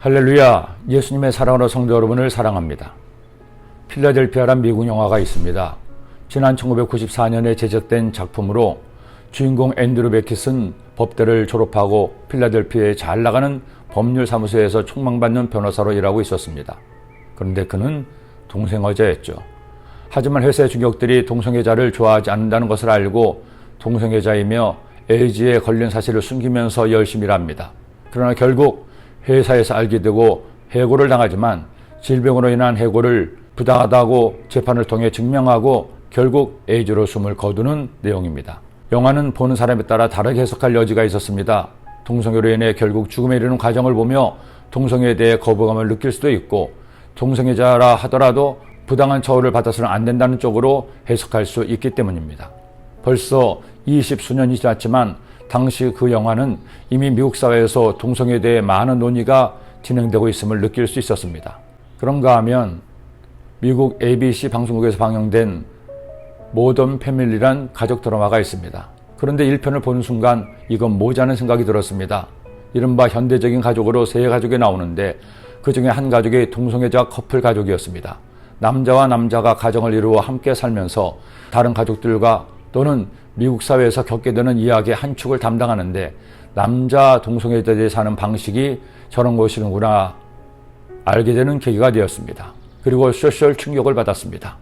할렐루야, 예수님의 사랑으로 성도 여러분을 사랑합니다. 필라델피아란 미국 영화가 있습니다. 지난 1994년에 제작된 작품으로 주인공 앤드류 베킷은 법대를 졸업하고 필라델피아에 잘 나가는 법률사무소에서 촉망받는 변호사로 일하고 있었습니다. 그런데 그는 동성애자였죠. 하지만 회사의 중역들이 동성애자를 좋아하지 않는다는 것을 알고 동성애자이며 에이즈에 걸린 사실을 숨기면서 열심히 일합니다. 그러나 결국 회사에서 알게 되고 해고를 당하지만 질병으로 인한 해고를 부당하다고 재판을 통해 증명하고 결국 에이즈로 숨을 거두는 내용입니다. 영화는 보는 사람에 따라 다르게 해석할 여지가 있었습니다. 동성애로 인해 결국 죽음에 이르는 과정을 보며 동성애에 대해 거부감을 느낄 수도 있고, 동성애자라 하더라도 부당한 처우를 받아서는 안 된다는 쪽으로 해석할 수 있기 때문입니다. 벌써 20수년이 지났지만 당시 그 영화는 이미 미국 사회에서 동성애에 대해 많은 논의가 진행되고 있음을 느낄 수 있었습니다. 그런가 하면 미국 ABC 방송국에서 방영된 모던 패밀리란 가족 드라마가 있습니다. 그런데 1편을 보는 순간 이건 뭐자는 생각이 들었습니다. 이른바 현대적인 가족으로 세 가족이 나오는데 그 중에 한 가족이 동성애자 커플 가족이었습니다. 남자와 남자가 가정을 이루어 함께 살면서 다른 가족들과 또는 미국 사회에서 겪게 되는 이야기의 한 축을 담당하는데, 남자 동성애자들이 사는 방식이 저런 것이구나 알게 되는 계기가 되었습니다. 그리고 소셜 충격을 받았습니다.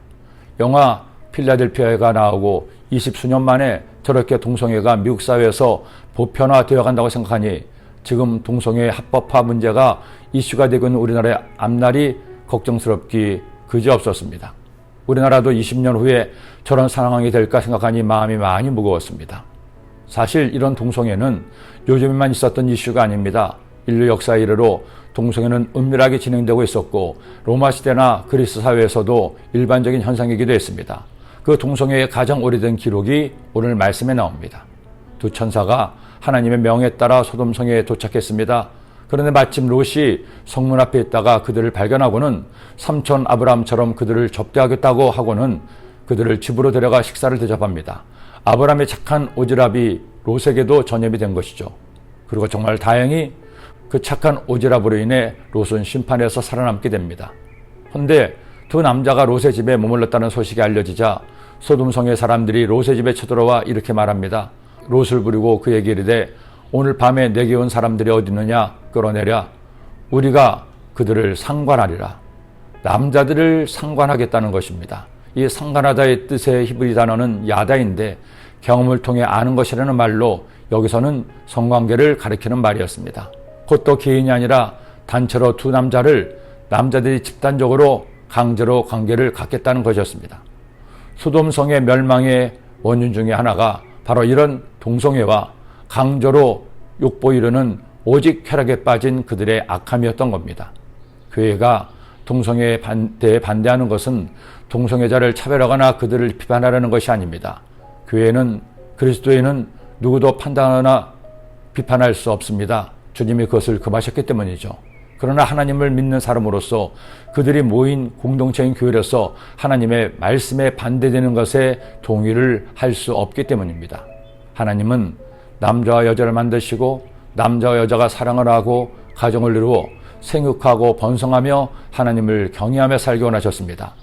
영화 필라델피아가 나오고 20수년 만에 저렇게 동성애가 미국 사회에서 보편화되어 간다고 생각하니 지금 동성애 합법화 문제가 이슈가 되고 있는 우리나라의 앞날이 걱정스럽기 그지없었습니다. 우리나라도 20년 후에 저런 상황이 될까 생각하니 마음이 많이 무거웠습니다. 사실 이런 동성애는 요즘에만 있었던 이슈가 아닙니다. 인류 역사 이래로 동성애는 은밀하게 진행되고 있었고 로마 시대나 그리스 사회에서도 일반적인 현상이기도 했습니다. 그 동성애의 가장 오래된 기록이 오늘 말씀에 나옵니다. 두 천사가 하나님의 명에 따라 소돔성에 도착했습니다. 그런데 마침 롯이 성문 앞에 있다가 그들을 발견하고는 삼촌 아브라함처럼 그들을 접대하겠다고 하고는 그들을 집으로 데려가 식사를 대접합니다. 아브라함의 착한 오지랖이 롯에게도 전염이 된 것이죠. 그리고 정말 다행히 그 착한 오지랖으로 인해 롯은 심판에서 살아남게 됩니다. 그런데 두 남자가 롯의 집에 머물렀다는 소식이 알려지자 소돔성의 사람들이 롯의 집에 쳐들어와 이렇게 말합니다. 롯을 부르고 그에게 이르되 오늘 밤에 내게 온 사람들이 어디 있느냐 끌어내랴. 우리가 그들을 상관하리라. 남자들을 상관하겠다는 것입니다. 이 상관하다의 뜻의 히브리 단어는 야다인데 경험을 통해 아는 것이라는 말로 여기서는 성관계를 가리키는 말이었습니다. 그것도 개인이 아니라 단체로 두 남자들이 집단적으로 강제로 관계를 갖겠다는 것이었습니다. 소돔성의 멸망의 원인 중에 하나가 바로 이런 동성애와 강제로 욕보이려는 오직 쾌락에 빠진 그들의 악함이었던 겁니다. 교회가 동성애에 반대하는 것은 동성애자를 차별하거나 그들을 비판하려는 것이 아닙니다. 교회는 그리스도인은 누구도 판단하거나 비판할 수 없습니다. 주님이 그것을 금하셨기 때문이죠. 그러나 하나님을 믿는 사람으로서 그들이 모인 공동체인 교회로서 하나님의 말씀에 반대되는 것에 동의를 할 수 없기 때문입니다. 하나님은 남자와 여자를 만드시고 남자와 여자가 사랑을 하고 가정을 이루어 생육하고 번성하며 하나님을 경외하며 살기 원하셨습니다.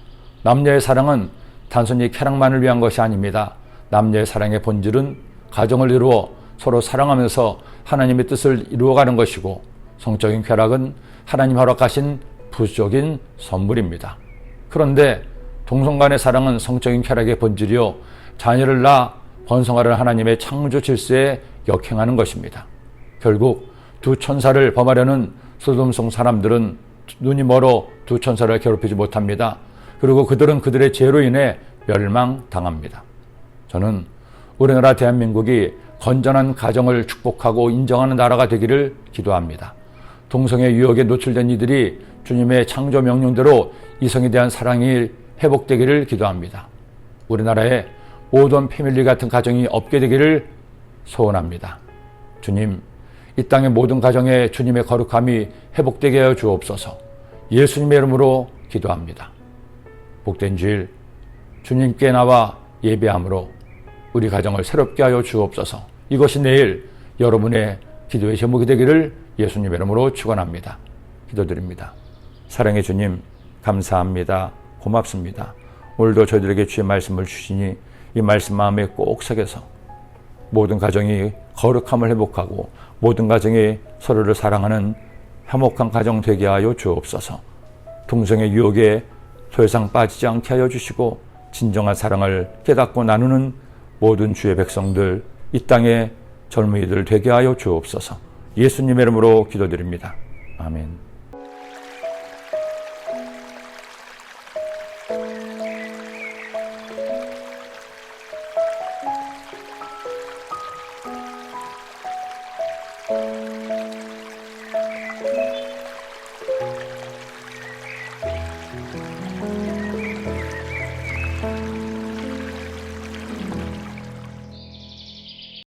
남녀의 사랑은 단순히 쾌락만을 위한 것이 아닙니다. 남녀의 사랑의 본질은 가정을 이루어 서로 사랑하면서 하나님의 뜻을 이루어가는 것이고, 성적인 쾌락은 하나님 허락하신 부수적인 선물입니다. 그런데 동성 간의 사랑은 성적인 쾌락의 본질이요 자녀를 낳아 번성하는 하나님의 창조 질서에 역행하는 것입니다. 결국 두 천사를 범하려는 소돔성 사람들은 눈이 멀어 두 천사를 괴롭히지 못합니다. 그리고 그들은 그들의 죄로 인해 멸망당합니다. 저는 우리나라 대한민국이 건전한 가정을 축복하고 인정하는 나라가 되기를 기도합니다. 동성애 유혹에 노출된 이들이 주님의 창조 명령대로 이성에 대한 사랑이 회복되기를 기도합니다. 우리나라에 모던 패밀리 같은 가정이 없게 되기를 소원합니다. 주님, 이 땅의 모든 가정에 주님의 거룩함이 회복되게 하여 주옵소서. 예수님의 이름으로 기도합니다. 복된 주일 주님께 나와 예배함으로 우리 가정을 새롭게 하여 주옵소서. 이것이 내일 여러분의 기도의 제목이 되기를 예수님의 이름으로 축원합니다. 기도드립니다. 사랑의 주님, 감사합니다. 고맙습니다. 오늘도 저희들에게 주의 말씀을 주시니 이 말씀 마음에 꼭 새겨서 모든 가정이 거룩함을 회복하고 모든 가정이 서로를 사랑하는 화목한 가정 되게 하여 주옵소서. 동성의 유혹에 더 이상 빠지지 않게 하여 주시고 진정한 사랑을 깨닫고 나누는 모든 주의 백성들, 이 땅의 젊은이들 되게 하여 주옵소서. 예수님의 이름으로 기도드립니다. 아멘.